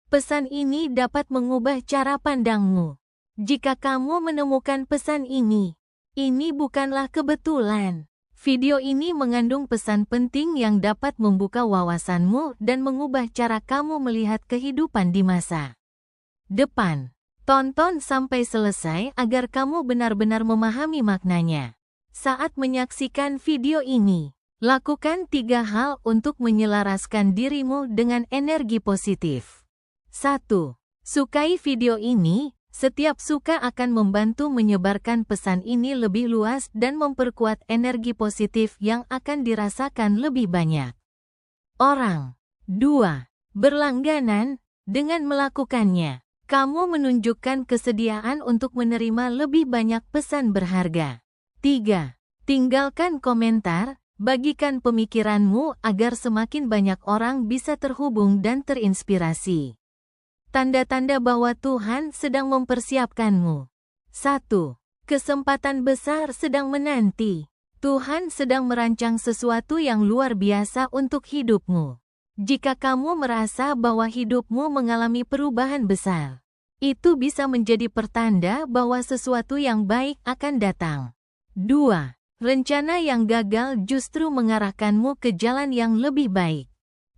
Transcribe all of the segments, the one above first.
Pesan ini dapat mengubah cara pandangmu. Jika kamu menemukan pesan ini bukanlah kebetulan. Video ini mengandung pesan penting yang dapat membuka wawasanmu dan mengubah cara kamu melihat kehidupan di masa depan. Tonton sampai selesai agar kamu benar-benar memahami maknanya. Saat menyaksikan video ini, lakukan 3 hal untuk menyelaraskan dirimu dengan energi positif. 1. Sukai video ini. Setiap suka akan membantu menyebarkan pesan ini lebih luas dan memperkuat energi positif yang akan dirasakan lebih banyak orang. 2. Berlangganan. Dengan melakukannya, kamu menunjukkan kesediaan untuk menerima lebih banyak pesan berharga. 3. Tinggalkan komentar. Bagikan pemikiranmu agar semakin banyak orang bisa terhubung dan terinspirasi. Tanda-tanda bahwa Tuhan sedang mempersiapkanmu. 1. Kesempatan besar sedang menanti. Tuhan sedang merancang sesuatu yang luar biasa untuk hidupmu. Jika kamu merasa bahwa hidupmu mengalami perubahan besar, itu bisa menjadi pertanda bahwa sesuatu yang baik akan datang. 2. Rencana yang gagal justru mengarahkanmu ke jalan yang lebih baik.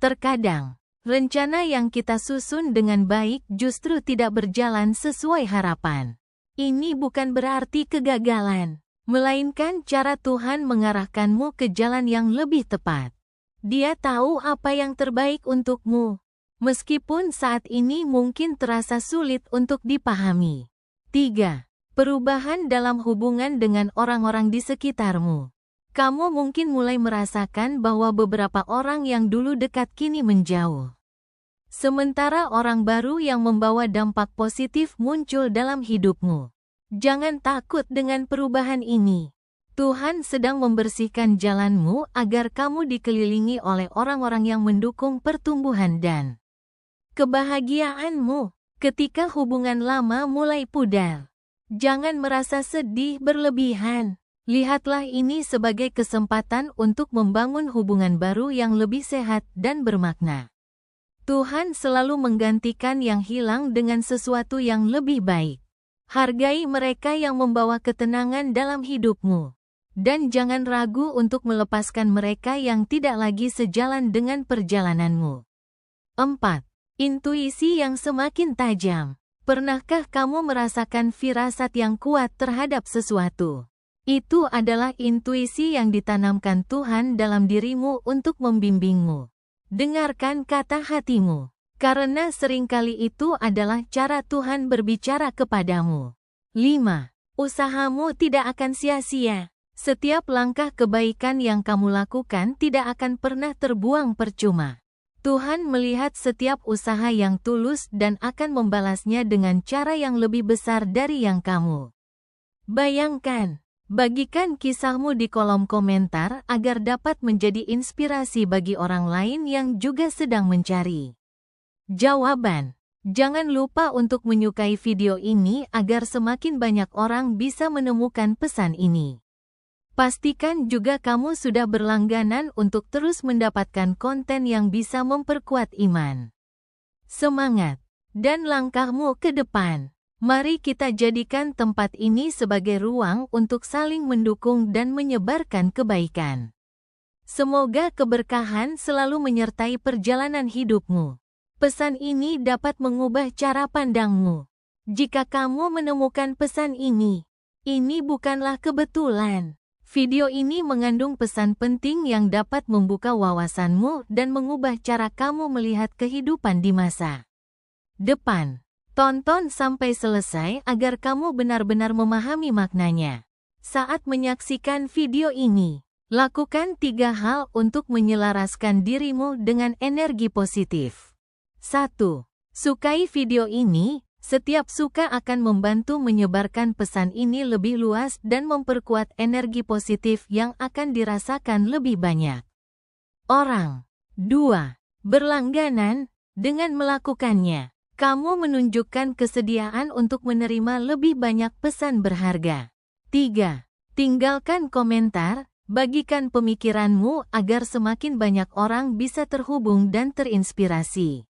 Terkadang, rencana yang kita susun dengan baik justru tidak berjalan sesuai harapan. Ini bukan berarti kegagalan, melainkan cara Tuhan mengarahkanmu ke jalan yang lebih tepat. Dia tahu apa yang terbaik untukmu, meskipun saat ini mungkin terasa sulit untuk dipahami. 3. Perubahan dalam hubungan dengan orang-orang di sekitarmu. Kamu mungkin mulai merasakan bahwa beberapa orang yang dulu dekat kini menjauh. Sementara orang baru yang membawa dampak positif muncul dalam hidupmu. Jangan takut dengan perubahan ini. Tuhan sedang membersihkan jalanmu agar kamu dikelilingi oleh orang-orang yang mendukung pertumbuhan dan kebahagiaanmu. Ketika hubungan lama mulai pudar, jangan merasa sedih berlebihan. Lihatlah ini sebagai kesempatan untuk membangun hubungan baru yang lebih sehat dan bermakna. Tuhan selalu menggantikan yang hilang dengan sesuatu yang lebih baik. Hargai mereka yang membawa ketenangan dalam hidupmu. Dan jangan ragu untuk melepaskan mereka yang tidak lagi sejalan dengan perjalananmu. 4. Intuisi yang semakin tajam. Pernahkah kamu merasakan firasat yang kuat terhadap sesuatu? Itu adalah intuisi yang ditanamkan Tuhan dalam dirimu untuk membimbingmu. Dengarkan kata hatimu, karena seringkali itu adalah cara Tuhan berbicara kepadamu. 5. Usahamu tidak akan sia-sia. Setiap langkah kebaikan yang kamu lakukan tidak akan pernah terbuang percuma. Tuhan melihat setiap usaha yang tulus dan akan membalasnya dengan cara yang lebih besar dari yang kamu bayangkan. Bagikan kisahmu di kolom komentar agar dapat menjadi inspirasi bagi orang lain yang juga sedang mencari jawaban. Jangan lupa untuk menyukai video ini agar semakin banyak orang bisa menemukan pesan ini. Pastikan juga kamu sudah berlangganan untuk terus mendapatkan konten yang bisa memperkuat iman, semangat, dan langkahmu ke depan. Mari kita jadikan tempat ini sebagai ruang untuk saling mendukung dan menyebarkan kebaikan. Semoga keberkahan selalu menyertai perjalanan hidupmu. Pesan ini dapat mengubah cara pandangmu. Jika kamu menemukan pesan ini bukanlah kebetulan. Video ini mengandung pesan penting yang dapat membuka wawasanmu dan mengubah cara kamu melihat kehidupan di masa depan. Tonton sampai selesai agar kamu benar-benar memahami maknanya. Saat menyaksikan video ini, lakukan 3 hal untuk menyelaraskan dirimu dengan energi positif. 1. Sukai video ini. Setiap suka akan membantu menyebarkan pesan ini lebih luas dan memperkuat energi positif yang akan dirasakan lebih banyak orang. 2. Berlangganan. Dengan melakukannya, kamu menunjukkan kesediaan untuk menerima lebih banyak pesan berharga. 3. Tinggalkan komentar. Bagikan pemikiranmu agar semakin banyak orang bisa terhubung dan terinspirasi.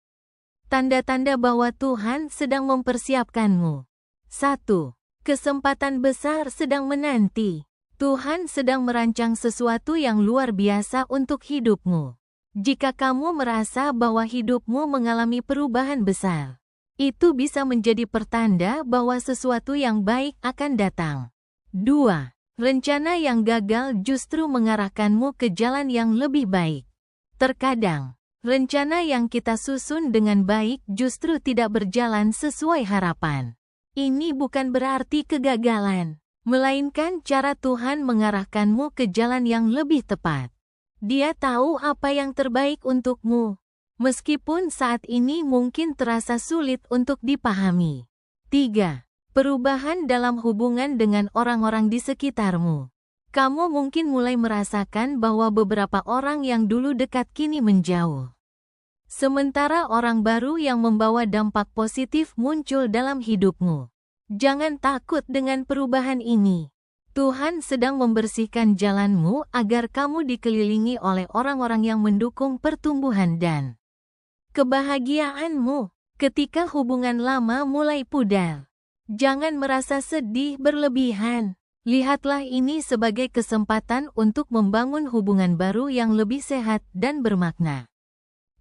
Tanda-tanda bahwa Tuhan sedang mempersiapkanmu. 1. Kesempatan besar sedang menanti. Tuhan sedang merancang sesuatu yang luar biasa untuk hidupmu. Jika kamu merasa bahwa hidupmu mengalami perubahan besar, itu bisa menjadi pertanda bahwa sesuatu yang baik akan datang. 2. Rencana yang gagal justru mengarahkanmu ke jalan yang lebih baik. Terkadang, rencana yang kita susun dengan baik justru tidak berjalan sesuai harapan. Ini bukan berarti kegagalan, melainkan cara Tuhan mengarahkanmu ke jalan yang lebih tepat. Dia tahu apa yang terbaik untukmu, meskipun saat ini mungkin terasa sulit untuk dipahami. 3. Perubahan dalam hubungan dengan orang-orang di sekitarmu. Kamu mungkin mulai merasakan bahwa beberapa orang yang dulu dekat kini menjauh. Sementara orang baru yang membawa dampak positif muncul dalam hidupmu. Jangan takut dengan perubahan ini. Tuhan sedang membersihkan jalanmu agar kamu dikelilingi oleh orang-orang yang mendukung pertumbuhan dan kebahagiaanmu. Ketika hubungan lama mulai pudar, jangan merasa sedih berlebihan. Lihatlah ini sebagai kesempatan untuk membangun hubungan baru yang lebih sehat dan bermakna.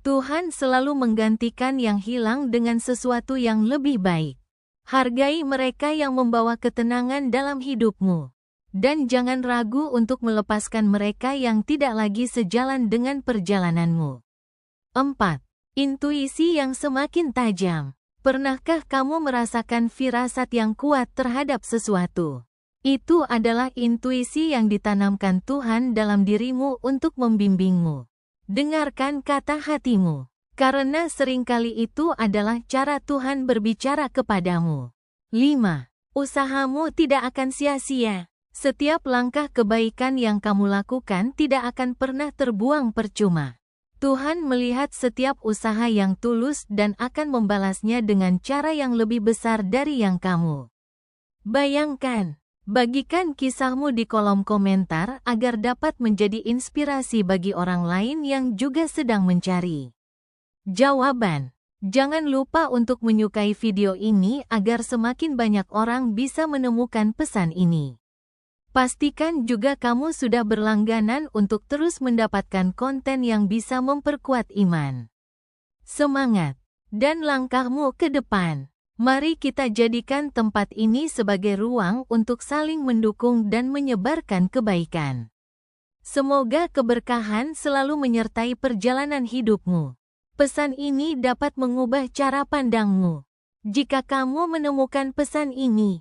Tuhan selalu menggantikan yang hilang dengan sesuatu yang lebih baik. Hargai mereka yang membawa ketenangan dalam hidupmu. Dan jangan ragu untuk melepaskan mereka yang tidak lagi sejalan dengan perjalananmu. 4. Intuisi yang semakin tajam. Pernahkah kamu merasakan firasat yang kuat terhadap sesuatu? Itu adalah intuisi yang ditanamkan Tuhan dalam dirimu untuk membimbingmu. Dengarkan kata hatimu, karena seringkali itu adalah cara Tuhan berbicara kepadamu. 5. Usahamu tidak akan sia-sia. Setiap langkah kebaikan yang kamu lakukan tidak akan pernah terbuang percuma. Tuhan melihat setiap usaha yang tulus dan akan membalasnya dengan cara yang lebih besar dari yang kamu bayangkan. Bagikan kisahmu di kolom komentar agar dapat menjadi inspirasi bagi orang lain yang juga sedang mencari jawaban. Jangan lupa untuk menyukai video ini agar semakin banyak orang bisa menemukan pesan ini. Pastikan juga kamu sudah berlangganan untuk terus mendapatkan konten yang bisa memperkuat iman, semangat, dan langkahmu ke depan. Mari kita jadikan tempat ini sebagai ruang untuk saling mendukung dan menyebarkan kebaikan. Semoga keberkahan selalu menyertai perjalanan hidupmu. Pesan ini dapat mengubah cara pandangmu. Jika kamu menemukan pesan ini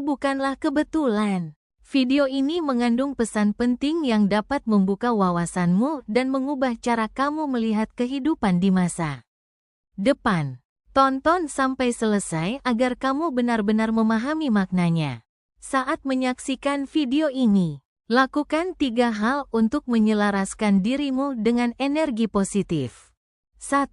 bukanlah kebetulan. Video ini mengandung pesan penting yang dapat membuka wawasanmu dan mengubah cara kamu melihat kehidupan di masa depan. Tonton sampai selesai agar kamu benar-benar memahami maknanya. Saat menyaksikan video ini, lakukan 3 hal untuk menyelaraskan dirimu dengan energi positif. 1.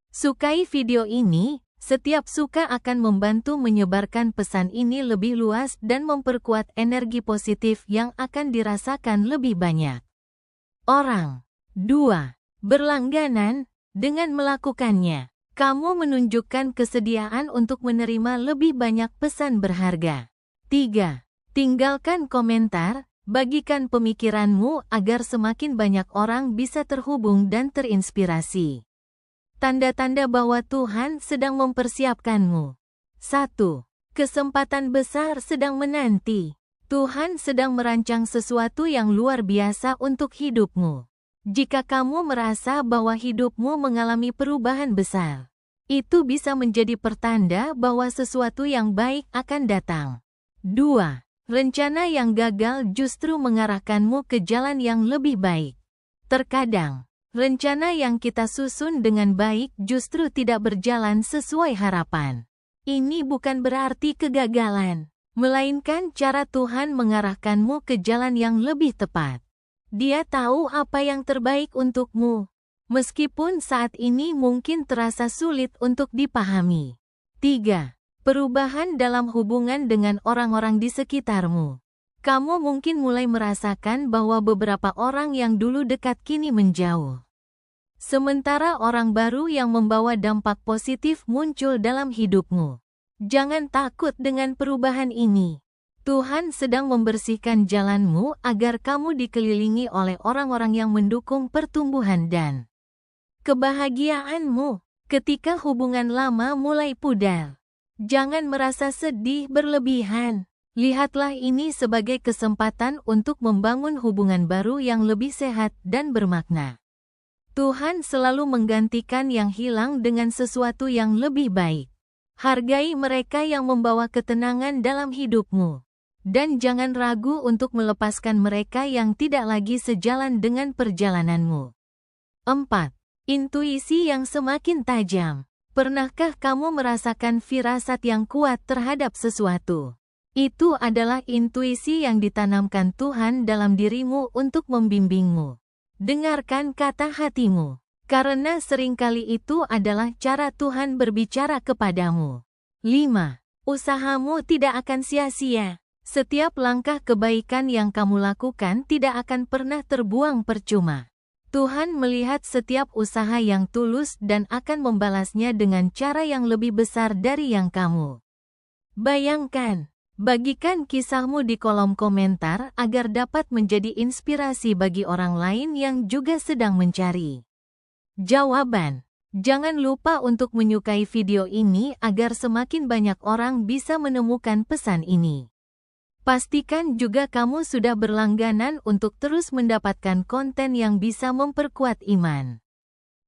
Sukai video ini. Setiap suka akan membantu menyebarkan pesan ini lebih luas dan memperkuat energi positif yang akan dirasakan lebih banyak orang. 2. Berlangganan. Dengan melakukannya, kamu menunjukkan kesediaan untuk menerima lebih banyak pesan berharga. 3. Tinggalkan komentar, bagikan pemikiranmu agar semakin banyak orang bisa terhubung dan terinspirasi. Tanda-tanda bahwa Tuhan sedang mempersiapkanmu. 1. Kesempatan besar sedang menanti. Tuhan sedang merancang sesuatu yang luar biasa untuk hidupmu. Jika kamu merasa bahwa hidupmu mengalami perubahan besar, itu bisa menjadi pertanda bahwa sesuatu yang baik akan datang. 2. Rencana yang gagal justru mengarahkanmu ke jalan yang lebih baik. Terkadang, rencana yang kita susun dengan baik justru tidak berjalan sesuai harapan. Ini bukan berarti kegagalan, melainkan cara Tuhan mengarahkanmu ke jalan yang lebih tepat. Dia tahu apa yang terbaik untukmu, meskipun saat ini mungkin terasa sulit untuk dipahami. 3. Perubahan dalam hubungan dengan orang-orang di sekitarmu. Kamu mungkin mulai merasakan bahwa beberapa orang yang dulu dekat kini menjauh. Sementara orang baru yang membawa dampak positif muncul dalam hidupmu. Jangan takut dengan perubahan ini. Tuhan sedang membersihkan jalanmu agar kamu dikelilingi oleh orang-orang yang mendukung pertumbuhan dan kebahagiaanmu. Ketika hubungan lama mulai pudar, jangan merasa sedih berlebihan. Lihatlah ini sebagai kesempatan untuk membangun hubungan baru yang lebih sehat dan bermakna. Tuhan selalu menggantikan yang hilang dengan sesuatu yang lebih baik. Hargai mereka yang membawa ketenangan dalam hidupmu. Dan jangan ragu untuk melepaskan mereka yang tidak lagi sejalan dengan perjalananmu. 4. Intuisi yang semakin tajam. Pernahkah kamu merasakan firasat yang kuat terhadap sesuatu? Itu adalah intuisi yang ditanamkan Tuhan dalam dirimu untuk membimbingmu. Dengarkan kata hatimu, karena seringkali itu adalah cara Tuhan berbicara kepadamu. 5. Usahamu tidak akan sia-sia. Setiap langkah kebaikan yang kamu lakukan tidak akan pernah terbuang percuma. Tuhan melihat setiap usaha yang tulus dan akan membalasnya dengan cara yang lebih besar dari yang kamu bayangkan. Bagikan kisahmu di kolom komentar agar dapat menjadi inspirasi bagi orang lain yang juga sedang mencari jawaban. Jangan lupa untuk menyukai video ini agar semakin banyak orang bisa menemukan pesan ini. Pastikan juga kamu sudah berlangganan untuk terus mendapatkan konten yang bisa memperkuat iman,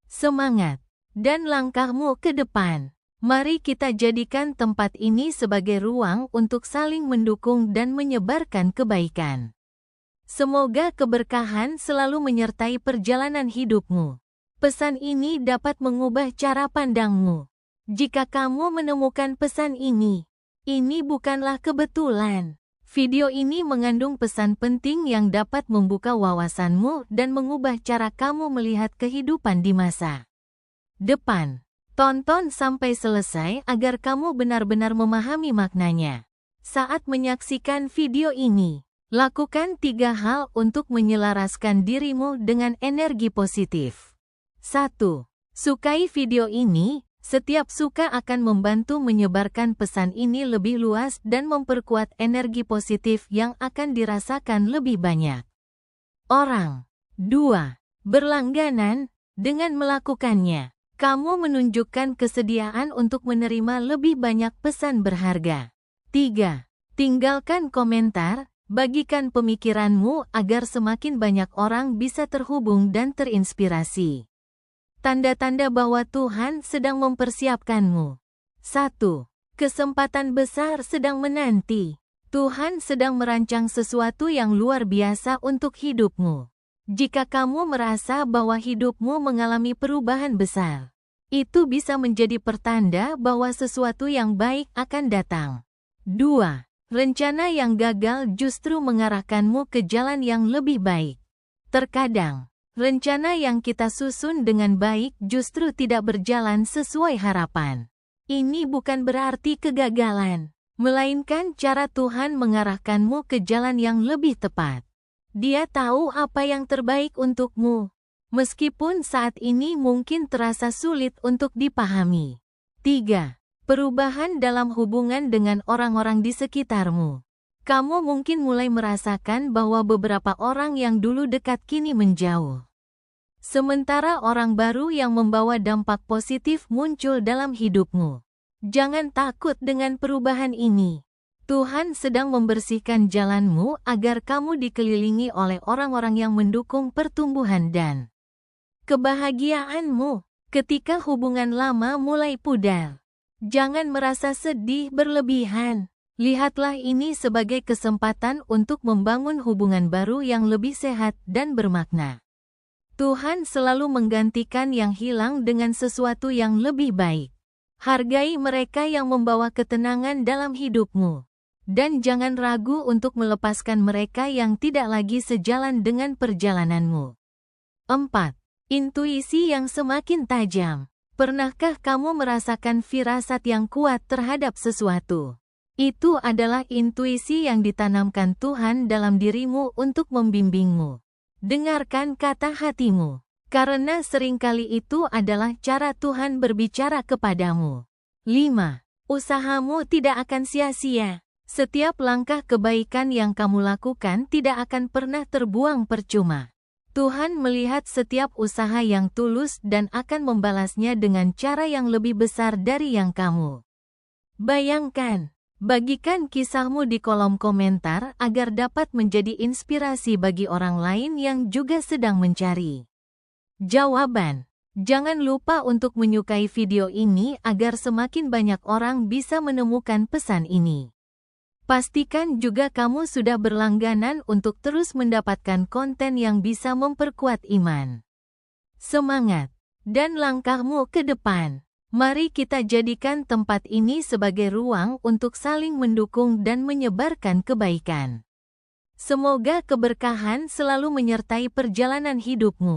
semangat, dan langkahmu ke depan. Mari kita jadikan tempat ini sebagai ruang untuk saling mendukung dan menyebarkan kebaikan. Semoga keberkahan selalu menyertai perjalanan hidupmu. Pesan ini dapat mengubah cara pandangmu. Jika kamu menemukan pesan ini bukanlah kebetulan. Video ini mengandung pesan penting yang dapat membuka wawasanmu dan mengubah cara kamu melihat kehidupan di masa depan. Tonton sampai selesai agar kamu benar-benar memahami maknanya. Saat menyaksikan video ini, lakukan 3 hal untuk menyelaraskan dirimu dengan energi positif. 1. Sukai video ini. Setiap suka akan membantu menyebarkan pesan ini lebih luas dan memperkuat energi positif yang akan dirasakan lebih banyak orang. 2. Berlangganan. Dengan melakukannya, kamu menunjukkan kesediaan untuk menerima lebih banyak pesan berharga. 3. Tinggalkan komentar. Bagikan pemikiranmu agar semakin banyak orang bisa terhubung dan terinspirasi. Tanda-tanda bahwa Tuhan sedang mempersiapkanmu. 1. Kesempatan besar sedang menanti. Tuhan sedang merancang sesuatu yang luar biasa untuk hidupmu. Jika kamu merasa bahwa hidupmu mengalami perubahan besar, itu bisa menjadi pertanda bahwa sesuatu yang baik akan datang. 2. Rencana yang gagal justru mengarahkanmu ke jalan yang lebih baik. Terkadang, rencana yang kita susun dengan baik justru tidak berjalan sesuai harapan. Ini bukan berarti kegagalan, melainkan cara Tuhan mengarahkanmu ke jalan yang lebih tepat. Dia tahu apa yang terbaik untukmu, meskipun saat ini mungkin terasa sulit untuk dipahami. 3. Perubahan dalam hubungan dengan orang-orang di sekitarmu. Kamu mungkin mulai merasakan bahwa beberapa orang yang dulu dekat kini menjauh. Sementara orang baru yang membawa dampak positif muncul dalam hidupmu. Jangan takut dengan perubahan ini. Tuhan sedang membersihkan jalanmu agar kamu dikelilingi oleh orang-orang yang mendukung pertumbuhan dan kebahagiaanmu. Ketika hubungan lama mulai pudar, jangan merasa sedih berlebihan. Lihatlah ini sebagai kesempatan untuk membangun hubungan baru yang lebih sehat dan bermakna. Tuhan selalu menggantikan yang hilang dengan sesuatu yang lebih baik. Hargai mereka yang membawa ketenangan dalam hidupmu. Dan jangan ragu untuk melepaskan mereka yang tidak lagi sejalan dengan perjalananmu. 4. Intuisi yang semakin tajam. Pernahkah kamu merasakan firasat yang kuat terhadap sesuatu? Itu adalah intuisi yang ditanamkan Tuhan dalam dirimu untuk membimbingmu. Dengarkan kata hatimu, Karena seringkali itu adalah cara Tuhan berbicara kepadamu. 5. Usahamu tidak akan sia-sia. Setiap langkah kebaikan yang kamu lakukan tidak akan pernah terbuang percuma. Tuhan melihat setiap usaha yang tulus dan akan membalasnya dengan cara yang lebih besar dari yang kamu bayangkan. Bagikan kisahmu di kolom komentar agar dapat menjadi inspirasi bagi orang lain yang juga sedang mencari jawaban. Jangan lupa untuk menyukai video ini agar semakin banyak orang bisa menemukan pesan ini. Pastikan juga kamu sudah berlangganan untuk terus mendapatkan konten yang bisa memperkuat iman, semangat, dan langkahmu ke depan. Mari kita jadikan tempat ini sebagai ruang untuk saling mendukung dan menyebarkan kebaikan. Semoga keberkahan selalu menyertai perjalanan hidupmu.